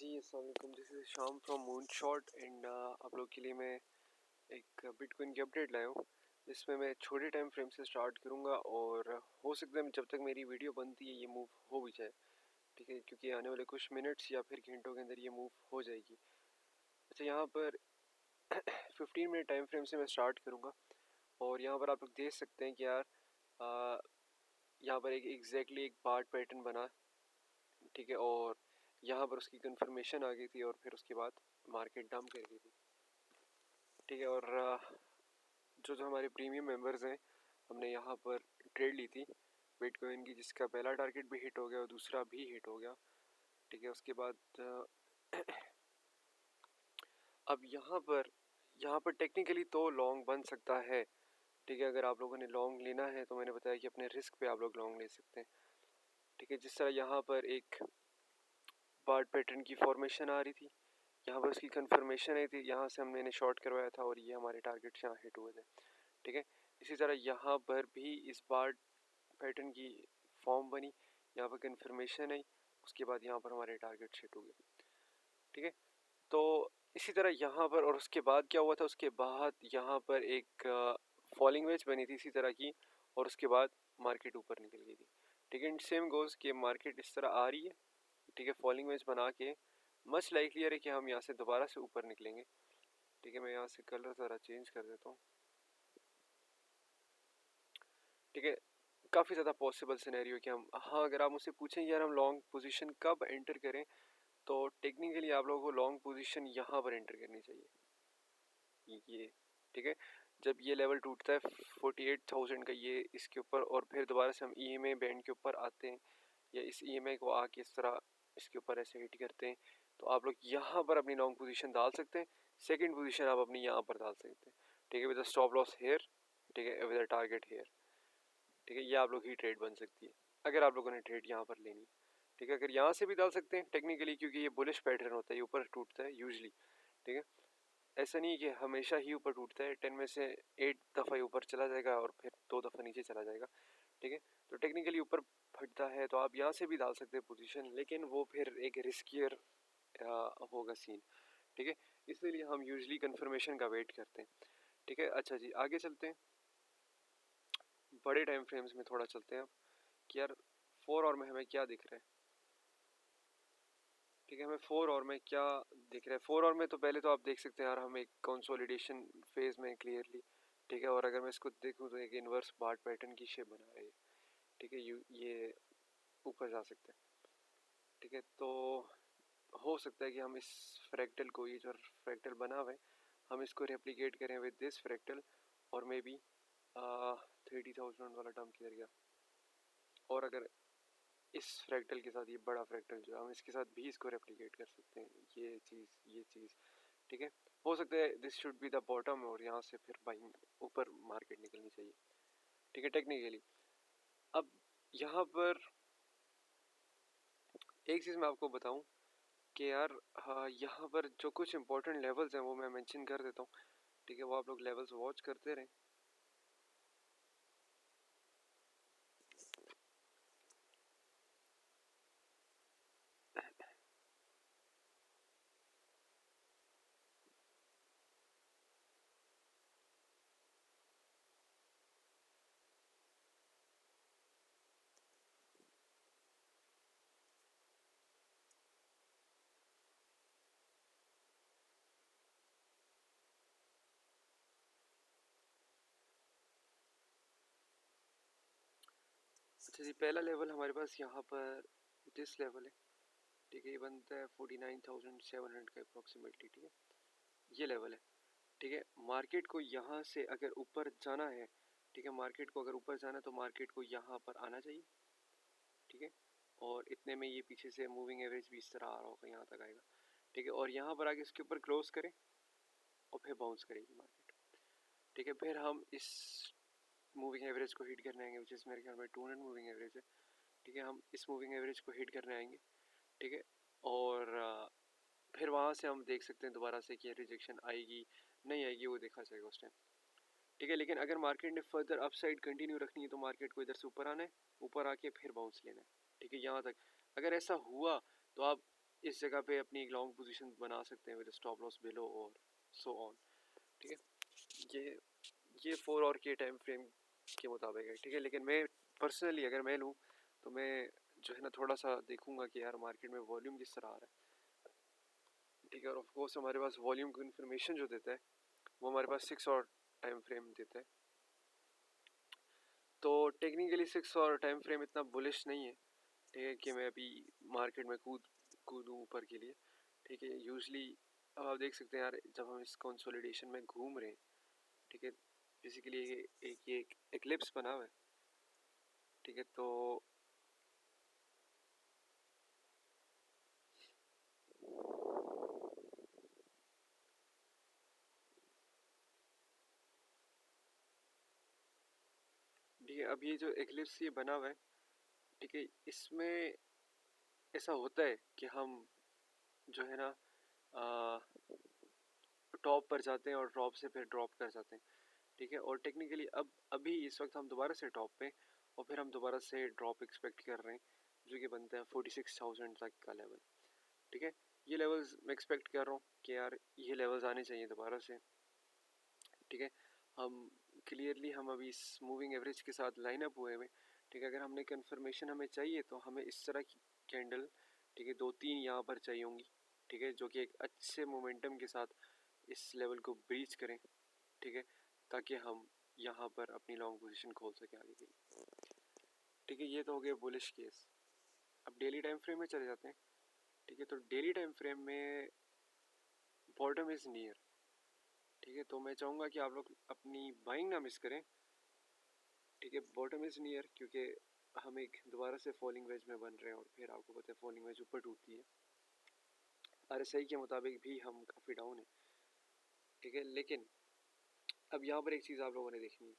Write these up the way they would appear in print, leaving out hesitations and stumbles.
जी, अस्सलाम वालेकुम। This is शाम फ्रॉम मूनशॉट एंड आप लोग के लिए मैं एक बिटकॉइन की अपडेट लाया हूँ, जिसमें मैं छोटे टाइम फ्रेम से स्टार्ट करूँगा और हो सकता है जब तक मेरी वीडियो बनती है ये मूव हो भी जाए, ठीक है, क्योंकि आने वाले कुछ मिनट्स या फिर घंटों के अंदर ये मूव हो जाएगी। अच्छा, यहाँ पर 15 मिनट टाइम फ्रेम से मैं स्टार्ट करूँगा और यहाँ पर आप लोग देख सकते हैं कि यार आ, यहाँ पर एक एग्जैक्टली एक बार्ट पैटर्न बना, ठीक है, और यहाँ पर उसकी कंफर्मेशन आ गई थी और फिर उसके बाद मार्केट डंप कर गई थी, ठीक है। और जो जो हमारे प्रीमियम मेंबर्स हैं, हमने यहाँ पर ट्रेड ली थी बिटकॉइन की, जिसका पहला टारगेट भी हिट हो गया और दूसरा भी हिट हो गया, ठीक है। उसके बाद अब यहाँ पर टेक्निकली तो लॉन्ग बन सकता है, ठीक है। अगर आप लोगों ने लॉन्ग लेना है तो मैंने बताया कि अपने रिस्क पे आप लोग लॉन्ग ले सकते हैं, ठीक है। जिस तरह यहाँ पर एक बार्ट पैटर्न की फॉर्मेशन आ रही थी, यहाँ पर उसकी कंफर्मेशन आई थी, यहाँ से हमने शॉर्ट करवाया था और ये हमारे टारगेट्स यहाँ हिट हुए थे, ठीक है। इसी तरह यहाँ पर भी इस बार पैटर्न की फॉर्म बनी, यहाँ पर कंफर्मेशन आई, उसके बाद यहाँ पर हमारे टारगेट हिट हो गए, ठीक है। तो इसी तरह यहाँ पर, और उसके बाद क्या हुआ था, उसके बाद यहाँ पर एक फॉलिंग वेज बनी थी इसी तरह की, और उसके बाद मार्केट ऊपर निकल गई थी, ठीक है। सेम गोज़ कि मार्केट इस तरह आ रही है, ठीक है, फॉलिंग वेज बना के मच लाइकलियर है कि हम यहाँ से दोबारा से ऊपर निकलेंगे, ठीक है। मैं यहाँ से कलर ज़रा चेंज कर देता हूँ, ठीक है। काफ़ी ज़्यादा पॉसिबल सिनेरियो कि हम, हाँ, अगर आप मुझसे पूछें यार हम लॉन्ग पोजीशन कब एंटर करें, तो टेक्निकली आप लोगों को लॉन्ग पोजीशन यहाँ पर एंटर करनी चाहिए, ये, ठीक है। जब ये लेवल टूटता है 48,000 का, ये इसके ऊपर, और फिर दोबारा से हम EMA बैंड के ऊपर आते हैं, या इस EMA को आके इस तरह इसके ऊपर ऐसे हिट करते हैं, तो आप लोग यहाँ पर अपनी लॉन्ग पोजीशन डाल सकते हैं। सेकंड पोजीशन आप अपनी यहाँ पर डाल सकते हैं, ठीक है, विद स्टॉप लॉस हेयर, ठीक है, विद टारगेट हेयर, ठीक है। ये आप लोग की ट्रेड बन सकती है अगर आप लोगों ने ट्रेड यहाँ पर लेनी, ठीक है। अगर यहाँ से भी डाल सकते हैं टेक्निकली, क्योंकि ये बुलिश पैटर्न होता है, ये ऊपर टूटता है यूजली, ठीक है। ऐसा नहीं कि हमेशा ही ऊपर टूटता है, 10 में से 8 दफ़ा ही ऊपर चला जाएगा और फिर 2 दफ़ा नीचे चला जाएगा, ठीक है। तो टेक्निकली ऊपर फटता है तो आप यहाँ से भी डाल सकते हैं पोजीशन, लेकिन वो फिर एक रिस्कियर होगा सीन, ठीक है। इसलिए हम यूजली कंफर्मेशन का वेट करते हैं, ठीक है। अच्छा जी, आगे चलते हैं, बड़े टाइम फ्रेम्स में थोड़ा चलते हैं अब, कि यार 4 और में हमें क्या दिख रहा है, ठीक है। हमें 4 और में क्या दिख रहा है, 4 और में तो पहले तो आप देख सकते हैं यार हम एक कंसोलिडेशन फेज में क्लियरली, ठीक है। और अगर मैं इसको देखूँ तो एक इन्वर्स बार्ट पैटर्न की शेप बना रही है, ठीक है। ये ऊपर जा सकते हैं, ठीक है। तो हो सकता है कि हम इस फ्रैक्टल को, ये जो फ्रैक्टल बना हुआ है, हम इसको रेप्लिकेट करें विद दिस फ्रैक्टल, और मे बी 30,000 वाला टर्म किधर गया, और अगर इस फ्रैक्टल के साथ ये बड़ा फ्रैक्टल जो है, हम इसके साथ भी इसको रेप्लिकेट कर सकते हैं, ये चीज़, ठीक है। हो सकता है this should be the bottom, और यहाँ से फिर बाइंग ऊपर मार्केट निकलनी चाहिए, ठीक है, टेक्निकली। अब यहाँ पर एक चीज़ मैं आपको बताऊँ कि यार, हाँ, यहाँ पर जो कुछ इंपॉर्टेंट लेवल्स हैं वो मैं मेंशन कर देता हूँ, ठीक है। वो आप लोग लेवल्स वॉच करते रहें। अच्छा जी, पहला लेवल हमारे पास यहाँ पर दिस लेवल है, ठीक है। ये बनता है 49,700 का अप्रॉक्सीमेटली, ठीक है। ये लेवल है, ठीक है। मार्केट को यहाँ से अगर ऊपर जाना है, ठीक है, मार्केट को अगर ऊपर जाना है तो मार्केट को यहाँ पर आना चाहिए, ठीक है। और इतने में ये पीछे से मूविंग एवरेज भी इस तरह आ रहा होगा, यहाँ तक आएगा, ठीक है। और यहाँ पर आगे इसके ऊपर क्लोज करें और फिर बाउंस करेगी मार्केट, ठीक है। फिर हम इस मूविंग एवरेज को हिट करने आएंगे, विच इज़ मेरे ख्याल में 200 मूविंग एवरेज है, ठीक है। हम इस मूविंग एवरेज को हिट करने आएंगे, ठीक है। और फिर वहाँ से हम देख सकते हैं दोबारा से कि रिजेक्शन आएगी नहीं आएगी, वो देखा जाएगा उस टाइम, ठीक है। लेकिन अगर मार्केट ने फर्दर अपसाइड कंटिन्यू रखनी है तो मार्केट को इधर से ऊपर आना है, ऊपर आके फिर बाउंस लेना है, ठीक है, यहाँ तक। अगर ऐसा हुआ तो आप इस जगह पे अपनी एक लॉन्ग पोजीशन बना सकते हैं विद स्टॉप लॉस बिलो और सो ऑन। ठीक है, ये 4 और के टाइम फ्रेम के मुताबिक है। ठीक है, लेकिन मैं पर्सनली अगर मैं लूँ तो मैं जो है ना थोड़ा सा देखूंगा कि यार मार्केट में वॉल्यूम किस तरह आ रहा है। ठीक है, और ऑफ कोर्स हमारे पास वॉल्यूम की इन्फॉर्मेशन जो देता है वो हमारे पास 6 और टाइम फ्रेम देता है। तो टेक्निकली 6 और टाइम फ्रेम इतना बुलिश नहीं है। ठीक है, कि मैं अभी मार्केट में कूदूँ ऊपर के लिए। ठीक है, यूजली अब आप देख सकते हैं यार जब हम इस कंसोलिडेशन में घूम रहे हैं, ठीक है, बेसिकली एक एक्लिप्स बना हुआ है। ठीक है, तो ठीक है, अब ये जो एक्लिप्स ये बना हुआ है, ठीक है, इसमें ऐसा होता है कि हम जो है ना टॉप पर जाते हैं और टॉप से फिर ड्रॉप कर जाते हैं। ठीक है, और टेक्निकली अब अभी इस वक्त हम दोबारा से टॉप पे और फिर हम दोबारा से ड्रॉप एक्सपेक्ट कर रहे हैं जो कि बनता है 46,000 तक का लेवल। ठीक है, ये लेवल्स मैं एक्सपेक्ट कर रहा हूँ कि यार ये लेवल्स आने चाहिए दोबारा से। ठीक है, हम क्लियरली हम अभी इस मूविंग एवरेज के साथ लाइन अप हुए हुए। ठीक है, अगर हमने कन्फर्मेशन हमें चाहिए तो हमें इस तरह की कैंडल, ठीक है, 2-3 यहाँ पर चाहिए होंगी। ठीक है, जो कि एक अच्छे मोमेंटम के साथ इस लेवल को ब्रीच करें। ठीक है, ताकि हम यहाँ पर अपनी लॉन्ग पोजीशन खोल सकें आगे के लिए। ठीक है, ये तो हो गया बुलिश केस। अब डेली टाइम फ्रेम में चले जाते हैं। ठीक है, तो डेली टाइम फ्रेम में बॉटम इज़ नियर। ठीक है, तो मैं चाहूँगा कि आप लोग अपनी बाइंग ना मिस करें। ठीक है, बॉटम इज़ नियर क्योंकि हम एक दोबारा से फॉलिंग वेज में बन रहे हैं और फिर आपको पता है फॉलिंग वेज ऊपर टूटती है। RSI के मुताबिक भी हम काफ़ी डाउन है। ठीक है, लेकिन अब यहाँ पर एक चीज़ आप लोगों ने देखनी है।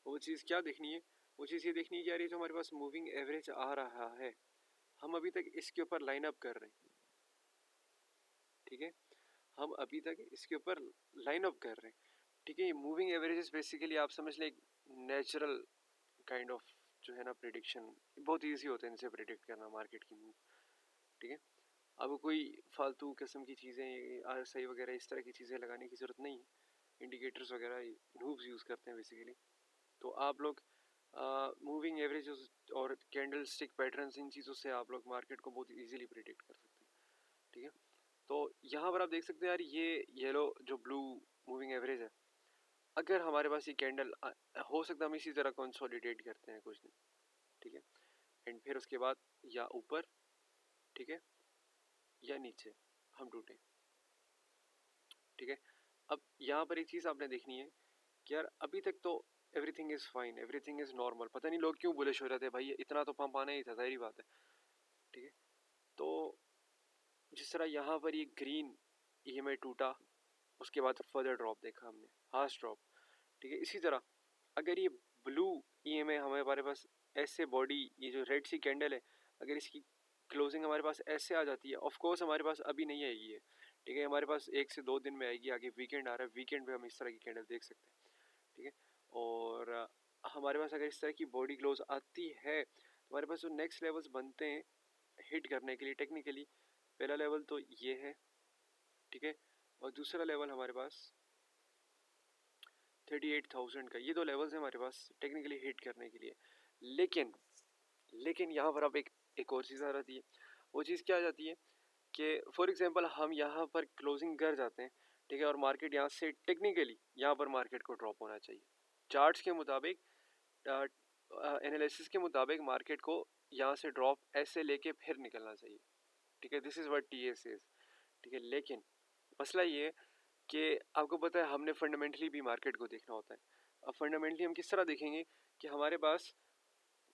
वो चीज़ क्या देखनी है? वो चीज़ ये देखनी है कि यार ये जो हमारे पास मूविंग एवरेज आ रहा है, हम अभी तक इसके ऊपर लाइन अप कर रहे हैं। ठीक है, हम अभी तक इसके ऊपर लाइन अप कर रहे हैं। ठीक है, ये मूविंग एवरेजेस बेसिकली आप समझ लें नेचुरल काइंड ऑफ जो है ना प्रिडिक्शन, बहुत इजी होता है इनसे प्रिडिक्ट करना मार्केट की मूव। ठीक है, अब कोई फालतू किस्म की चीज़ें RSI वगैरह इस तरह की चीज़ें लगाने की ज़रूरत नहीं है। इंडिकेटर्स वगैरह नूब्स यूज़ करते हैं बेसिकली। तो आप लोग मूविंग एवरेजेस और कैंडल स्टिक पैटर्न्स, इन चीज़ों से आप लोग मार्केट को बहुत इजीली प्रिडिक्ट कर सकते हैं। ठीक है, तो यहाँ पर आप देख सकते हैं यार ये येलो जो ब्लू मूविंग एवरेज है, अगर हमारे पास ये कैंडल हो सकता है हम इसी तरह कंसोलिडेट करते हैं कुछ दिन। ठीक है, एंड फिर उसके बाद या ऊपर, ठीक है, या नीचे हम टूटें। ठीक है, अब यहाँ पर एक चीज़ आपने देखनी है कि यार अभी तक तो everything is fine, everything is normal. पता नहीं लोग क्यों बुलिश हो रहे थे भाई, इतना तो पंप आना ही था, सारी बात है। ठीक है, तो जिस तरह यहाँ पर ये ग्रीन EMA टूटा, उसके बाद फर्दर ड्रॉप देखा हमने, हार्श ड्रॉप। ठीक है, इसी तरह अगर ये ब्लू EMA हमारे पास ऐसे बॉडी, ये जो रेड सी कैंडल है, अगर इसकी क्लोजिंग हमारे पास ऐसे आ जाती है, ऑफ कोर्स हमारे पास अभी नहीं आएगी है। ठीक है, हमारे पास 1 से 2 दिन में आएगी, आगे वीकेंड आ रहा है, वीकेंड पे हम इस तरह की कैंडल देख सकते हैं। ठीक है, और हमारे पास अगर इस तरह की बॉडी क्लोज आती है तो हमारे पास जो नेक्स्ट लेवल्स बनते हैं हिट करने के लिए टेक्निकली, पहला लेवल तो ये है। ठीक है, और दूसरा लेवल हमारे पास 38,000 का, ये दो लेवल्स हैं हमारे पास टेक्निकली हिट करने के लिए। लेकिन यहाँ पर अब एक और चीज़ आ जाती है। वो चीज़ क्या आ जाती है कि फॉर एग्जांपल हम यहाँ पर क्लोजिंग कर जाते हैं। ठीक है, और मार्केट यहाँ से टेक्निकली यहाँ पर मार्केट को ड्रॉप होना चाहिए। चार्ट्स के मुताबिक, एनालिसिस के मुताबिक मार्केट को यहाँ से ड्रॉप ऐसे लेके फिर निकलना चाहिए। ठीक है, this is what TS is. ठीक है, लेकिन मसला ये है कि आपको पता है हमने फंडामेंटली भी मार्केट को देखना होता है। अब फंडामेंटली हम किस तरह देखेंगे कि हमारे पास,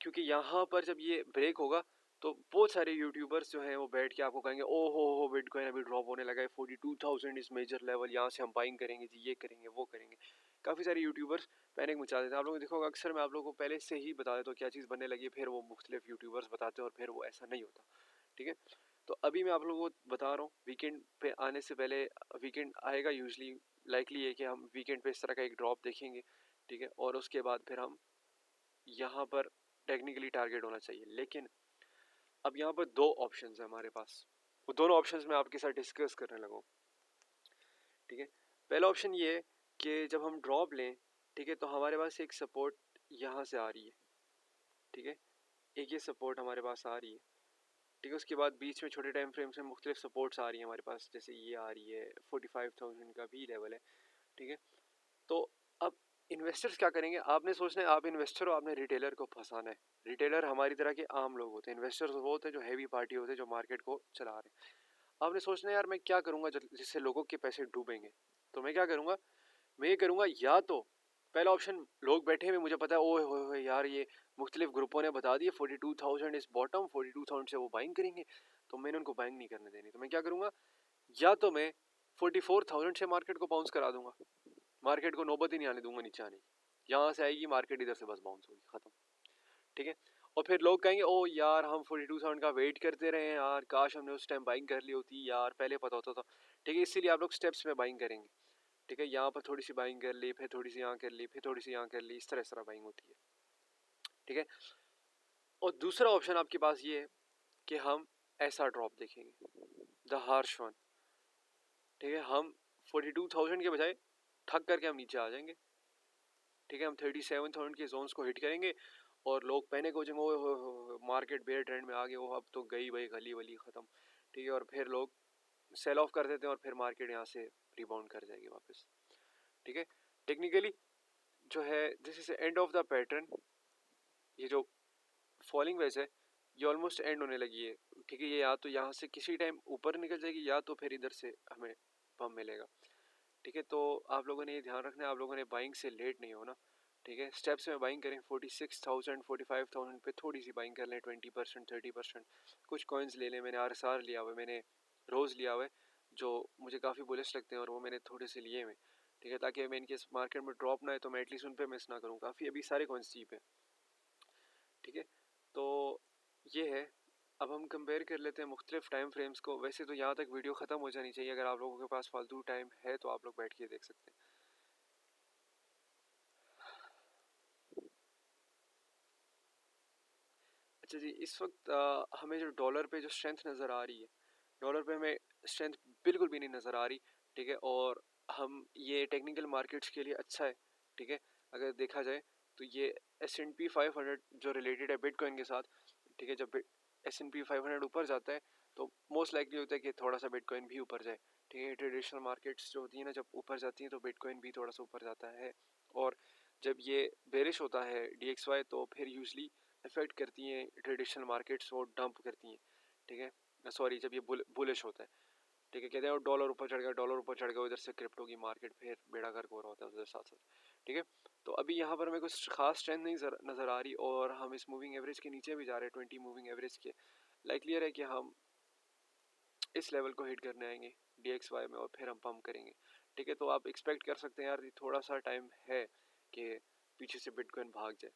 क्योंकि यहाँ पर जब ये ब्रेक होगा तो बहुत सारे यूट्यूबर्स जो हैं वो बैठ के आपको कहेंगे ओ हो बिटकॉइन अभी ड्रॉप होने लगा है, 42,000 इस मेजर लेवल, यहाँ से हम बाइंग करेंगे जी, ये करेंगे वो करेंगे। काफ़ी सारे यूट्यूबर्स पैनिक मचा देते हैं। आप लोगों ने देखा होगा, अक्सर मैं आप लोगों को पहले से ही बता देता हूँ क्या चीज़ बनने लगी है, फिर वो मुख्तलिफ यूट्यूबर्स बताते हैं और फिर वो ऐसा नहीं होता। ठीक है, तो अभी मैं आप लोगों को बता रहा हूँ वीकेंड पे आने से पहले, वीकेंड आएगा यूजली, लाइकली है कि हम वीकेंड पे इस तरह का एक ड्रॉप देखेंगे। ठीक है, और उसके बाद फिर हम यहाँ पर टेक्निकली टारगेट होना चाहिए। लेकिन अब यहाँ पर दो ऑप्शंस है हमारे पास, वो दोनों ऑप्शंस मैं आपके साथ डिस्कस करने लगा हूँ। ठीक है, पहला ऑप्शन ये है कि जब हम ड्रॉप लें, ठीक है, तो हमारे पास एक सपोर्ट यहाँ से आ रही है। ठीक है, एक ये सपोर्ट हमारे पास आ रही है। ठीक है, उसके बाद बीच में छोटे टाइम फ्रेम्स में मुख्तलिफ सपोर्ट्स आ रही हैं हमारे पास, जैसे ये आ रही है 45,000 का भी लेवल है। ठीक है, तो अब इन्वेस्टर्स क्या करेंगे, आपने सोचना है आप इन्वेस्टर हो, आपने रिटेलर को फंसाना है। रिटेलर हमारी तरह के आम लोग होते हैं, इन्वेस्टर्स वो होते हैं जो हैवी पार्टी होते हैं, जो मार्केट को चला रहे हैं। आपने सोचना है यार मैं क्या करूँगा जिससे लोगों के पैसे डूबेंगे। तो मैं क्या करूँगा, मैं ये करूँगा, या तो पहला ऑप्शन, लोग बैठे हुए मुझे पता है ओए होए होए यार ये मुख्तलिफ ग्रुपों ने बता दिए 42,000 इस बॉटम, 42,000 से वो बाइंग करेंगे, तो मैंने उनको बाइंग नहीं करने देनी। तो मैं क्या करूँगा, या तो मैं 44,000 से मार्केट को बाउंस करा दूंगा, मार्केट को नौबत ही नहीं आने दूंगा नीचे आने की, यहाँ से आएगी मार्केट, इधर से बस बाउंस होगी, खत्म। ठीक है, और फिर लोग कहेंगे ओ यार हम 42,000 का वेट करते रहे हैं यार, काश हमने उस टाइम बाइंग कर ली होती यार, पहले पता होता था। ठीक है, इसीलिए आप लोग स्टेप्स में बाइंग करेंगे। ठीक है, यहाँ पर थोड़ी सी बाइंग कर ली, फिर थोड़ी सी यहाँ कर ली, फिर थोड़ी सी यहाँ कर ली, इस तरह बाइंग होती है। ठीक है, और दूसरा ऑप्शन आपके पास ये है कि हम ऐसा ड्रॉप देखेंगे, द हार्श वन। ठीक है, हम 42,000 के बजाय ठग करके हम नीचे आ जाएंगे। ठीक है, हम 37,000 के जोन्स को हिट करेंगे और लोग पैनिक हो जाएंगे, ओ मार्केट बेयर ट्रेंड में आ गए, वो अब तो गई भाई गली वली ख़त्म। ठीक है, और फिर लोग सेल ऑफ कर देते हैं और फिर मार्केट यहाँ से रिबाउंड कर जाएगी वापस। ठीक है, टेक्निकली जो है this is and of the pattern, ये जो फॉलिंग वेज है ये ऑलमोस्ट एंड होने लगी है। ठीक है, ये या तो यहाँ से किसी टाइम ऊपर निकल जाएगी या तो फिर इधर से हमें पम्प मिलेगा। ठीक है, तो आप लोगों ने ये ध्यान रखना है, आप लोगों ने बाइंग से लेट नहीं होना। ठीक है, स्टेप्स में बाइंग करें, 46,000 45,000 पे थोड़ी सी बाइंग कर लें, 20% 30%। कुछ कॉइन्स ले लें, मैंने RSR लिया हुआ है, मैंने रोज़ लिया हुआ है जो मुझे काफ़ी बुलिश लगते हैं और वो मैंने थोड़े से लिए हुए। ठीक है, ताकि मैं इनके मार्केट में ड्रॉप ना है तो मैं एटलीस्ट उन पर मिस ना करूँ, काफ़ी अभी सारे कॉइन्स चीप है। ठीक है, तो ये है। अब हम कंपेयर कर लेते हैं मुख्तलिफ टाइम फ्रेम्स को। वैसे तो यहाँ तक वीडियो ख़त्म हो जानी चाहिए, अगर आप लोगों के पास फालतू टाइम है तो आप लोग बैठ के देख सकते हैं। अच्छा जी, इस वक्त हमें जो डॉलर पे जो स्ट्रेंथ नज़र आ रही है, डॉलर पे हमें स्ट्रेंथ बिल्कुल भी नहीं नज़र आ रही। ठीक है, और हम ये टेक्निकल मार्केट्स के लिए अच्छा है। ठीक है, अगर देखा जाए तो ये S&P 500 जो रिलेटेड है बिटकॉइन के साथ। ठीक है, जब S&P 500 ऊपर जाता है तो मोस्ट लाइकली होता है कि थोड़ा सा बिटकॉइन भी ऊपर जाए। ठीक है, ट्रेडिशनल मार्केट्स जो होती है ना, जब ऊपर जाती हैं तो बिटकॉइन भी थोड़ा सा ऊपर जाता है। और जब ये बेरिश होता है DXY तो फिर यूजली इफेक्ट करती हैं ट्रेडिशनल मार्केट्स, वो डंप करती हैं। ठीक है, सॉरी, जब ये बुलिश होता है। ठीक है, कहते हैं डॉलर ऊपर चढ़ गया, डॉलर ऊपर चढ़ गया, उधर से क्रिप्टो की मार्केट फिर बेड़ा गर्क हो रहा होता है उधर साथ साथ। ठीक है, तो अभी यहाँ पर हमें कुछ खास स्ट्रेंथ नहीं नज़र आ रही और हम इस मूविंग एवरेज के नीचे भी जा रहे हैं, 20 मूविंग एवरेज के। लाइकलियर है कि हम इस लेवल को हिट करने आएंगे DXY में और फिर हम पम्प करेंगे। ठीक है, तो आप एक्सपेक्ट कर सकते हैं यार थोड़ा सा टाइम है कि पीछे से बिटकॉइन भाग जाए।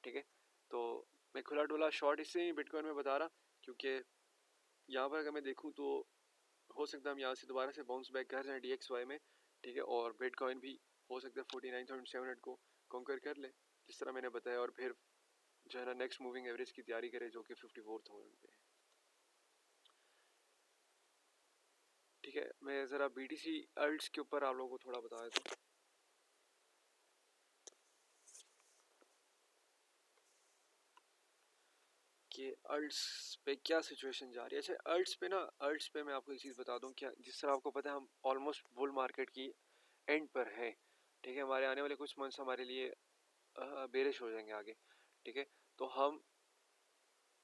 ठीक है, तो मैं खुला डुला शॉर्ट इसलिए बिटकॉइन में बता रहा क्योंकि यहाँ पर अगर मैं देखूँ तो हो सकता है हम यहाँ से दोबारा से बाउंस बैक कर जाएँ DXY में। ठीक है, और बिटकॉइन भी हो सकता है 49,700 को कॉन्कर कर ले जिस तरह मैंने बताया, और फिर जो है ना नेक्स्ट मूविंग एवरेज की तैयारी करे जो कि 54,000 पे है। ठीक है, मैं ज़रा BTC अल्ट्स के ऊपर आप लोगों को थोड़ा बता देता हूँ कि अल्ट्स पे क्या सिचुएशन जा रही है। अच्छा, अल्ट्स पे ना, अल्ट्स पे मैं आपको एक चीज़ बता दूं, क्या जिस तरह आपको पता है हम ऑलमोस्ट बुल मार्केट की एंड पर है। ठीक है, हमारे आने वाले कुछ मंथ्स हमारे लिए बेरिश हो जाएंगे आगे। ठीक है, तो हम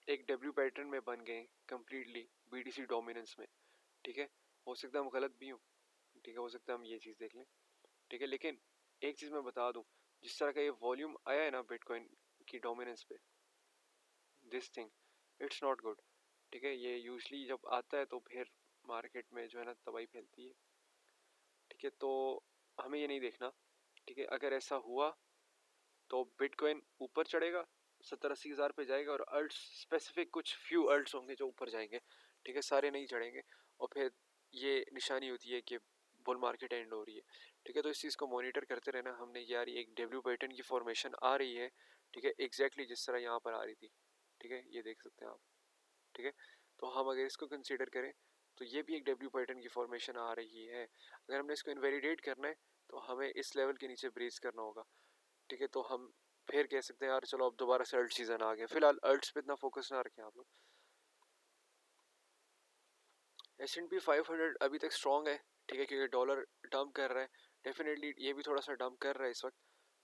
एक डब्ल्यू पैटर्न में बन गए कम्प्लीटली BTC डोमिनेंस में। ठीक है, हो सकता है हम गलत भी हों। ठीक है, हो सकता है हम ये चीज़ देख लें। ठीक है, लेकिन एक चीज़ मैं बता दूं, जिस तरह का ये वॉल्यूम आया है ना बिटकॉइन की डोमिनेंस पे, this thing it's not good. ठीक है, ये यूजली जब आता है तो फिर मार्केट में जो है ना तबाही फैलती है। ठीक है, तो हमें ये नहीं देखना। ठीक है, अगर ऐसा हुआ तो बिटकॉइन ऊपर चढ़ेगा, 70-80 हज़ार पे जाएगा, और अल्ट्स स्पेसिफिक कुछ फ्यू अल्ट्स होंगे जो ऊपर जाएंगे। ठीक है, सारे नहीं चढ़ेंगे, और फिर ये निशानी होती है कि बुल मार्केट एंड हो रही है। ठीक है, तो इस चीज़ को मॉनिटर करते रहना। हमने यार एक डब्ल्यू पैटर्न की फॉर्मेशन आ रही है। ठीक है, एग्जैक्टली जिस तरह यहाँ पर आ रही थी। ठीक है, ये देख सकते हैं आप। ठीक है। तो हम अगर इसको कंसीडर करें तो ये भी एक डब्ल्यू पैटर्न की फॉर्मेशन आ रही है। अगर हमने इसको इनवेलिडेट करना है तो हमें इस लेवल के नीचे ब्रीच करना होगा। ठीक है, तो हम फिर कह सकते हैं यार चलो अब दोबारा से अल्ट सीजन आ गया। फिलहाल अल्ट्स पे इतना फोकस ना रखें आप लोग। S&P 500 अभी तक स्ट्रॉन्ग है, ठीक है, क्योंकि डॉलर डंप कर रहा है। डेफिनेटली ये भी थोड़ा सा डंप कर रहा है इस वक्त,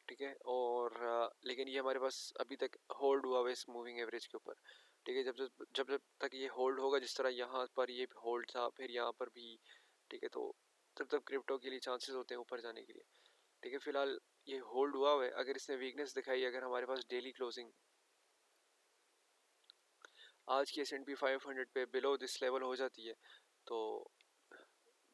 ठीक है। और लेकिन ये हमारे पास अभी तक होल्ड हुआ हुआ है इस मूविंग एवरेज के ऊपर, ठीक है। जब जब जब जब तक ये होल्ड होगा, जिस तरह यहाँ पर ये होल्ड था फिर यहाँ पर भी, ठीक है, तो तब तक क्रिप्टो के लिए चांसेस होते हैं ऊपर जाने के लिए, ठीक है। फिलहाल ये होल्ड हुआ हुआ है। अगर इसने वीकनेस दिखाई, अगर हमारे पास डेली क्लोजिंग आज की S&P 500 पे बिलो दिस लेवल हो जाती है तो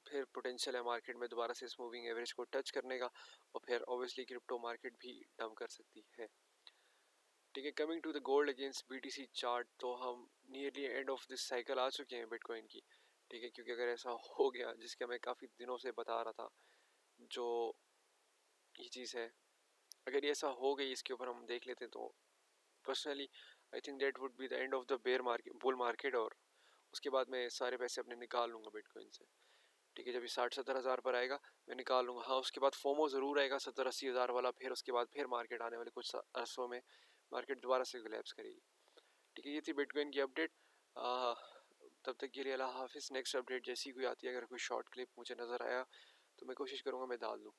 फिर पोटेंशियल है मार्केट में दोबारा से इस मूविंग एवरेज को टच करने का, और फिर ऑब्वियसली क्रिप्टो मार्केट भी डंप कर सकती है, ठीक है। Coming to the gold against BTC chart, तो हम nearly end of this cycle आ चुके हैं बिटकॉइन की, ठीक है। क्योंकि अगर ऐसा हो गया, जिसके मैं काफ़ी दिनों से बता रहा था, जो ये चीज़ है, अगर ये ऐसा हो गई, इसके ऊपर हम देख लेते हैं, तो personally I think that would be the end of the bear market, bull market. और उसके बाद मैं सारे पैसे अपने निकाल लूँगा बिटकॉइन से, ठीक है। जब ये 60-70 हज़ार पर आएगा मैं निकाल लूँगा। हाँ, उसके बाद फोमो ज़रूर आएगा 70-80 हज़ार वाला, फिर उसके बाद फिर मार्केट आने वाले कुछ अरसों में मार्केट दोबारा से कोलैप्स करेगी, ठीक है। ये थी बिटकॉइन की अपडेट। तब तक के लिए अल्लाह हाफिज़। नेक्स्ट अपडेट जैसी कोई आती है, अगर कोई शॉर्ट क्लिप मुझे नज़र आया तो मैं कोशिश करूँगा मैं डाल दूँ।